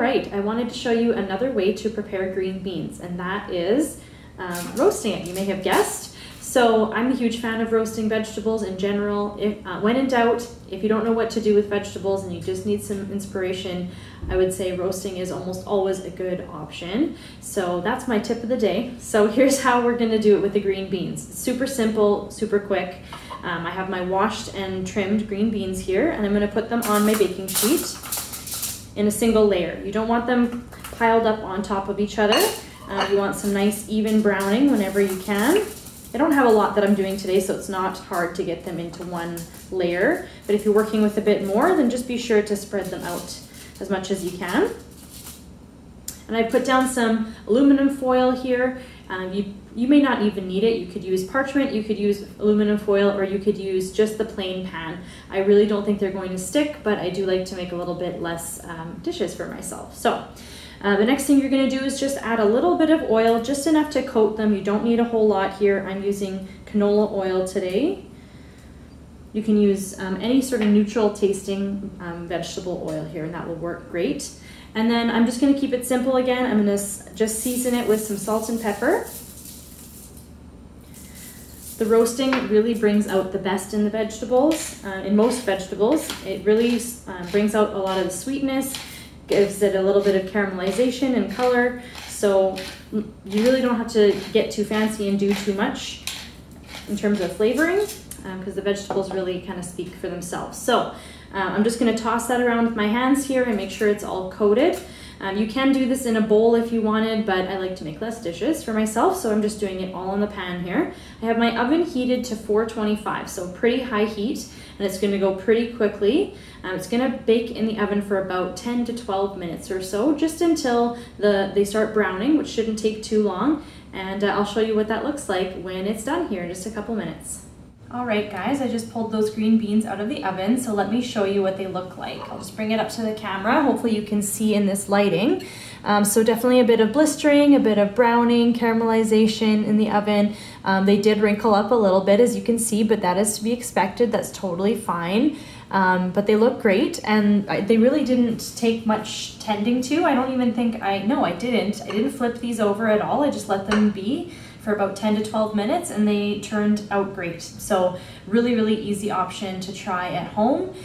right, I wanted to show you another way to prepare green beans, and that is roasting it. You may have guessed. So I'm a huge fan of roasting vegetables in general. When in doubt, if you don't know what to do with vegetables and you just need some inspiration, I would say roasting is almost always a good option. So that's my tip of the day. So here's how we're gonna do it with the green beans. It's super simple, super quick. I have my washed and trimmed green beans here, and I'm gonna put them on my baking sheet in a single layer. You don't want them piled up on top of each other. You want some nice even browning whenever you can. I don't have a lot that I'm doing today, so it's not hard to get them into one layer. But if you're working with a bit more, then just be sure to spread them out as much as you can. And I put down some aluminum foil here. You may not even need it. You could use parchment, you could use aluminum foil, or you could use just the plain pan. I really don't think they're going to stick, but I do like to make a little bit less dishes for myself. So the next thing you're going to do is just add a little bit of oil, just enough to coat them. You don't need a whole lot here. I'm using canola oil today. You can use any sort of neutral tasting vegetable oil here, and that will work great. And then I'm just going to keep it simple again. I'm going to just season it with some salt and pepper. The roasting really brings out the best in the vegetables, in most vegetables. It really brings out a lot of the sweetness, gives it a little bit of caramelization and color. So you really don't have to get too fancy and do too much in terms of flavoring, because the vegetables really kind of speak for themselves. So I'm just going to toss that around with my hands here and make sure it's all coated. You can do this in a bowl if you wanted, but I like to make less dishes for myself, so I'm just doing it all in the pan here. I have my oven heated to 425, so pretty high heat, and it's going to go pretty quickly. It's going to bake in the oven for about 10 to 12 minutes or so, just until they start browning, which shouldn't take too long. And I'll show you what that looks like when it's done here in just a couple minutes. All right, guys, I just pulled those green beans out of the oven, so let me show you what they look like. I'll just bring it up to the camera. Hopefully you can see in this lighting. So definitely a bit of blistering, a bit of browning, caramelization in the oven. They did wrinkle up a little bit, as you can see, but that is to be expected. That's totally fine. But they look great, and they really didn't take much tending to. I don't even think no, I didn't. I didn't flip these over at all. I just let them be for about 10 to 12 minutes, and they turned out great. So really, really easy option to try at home.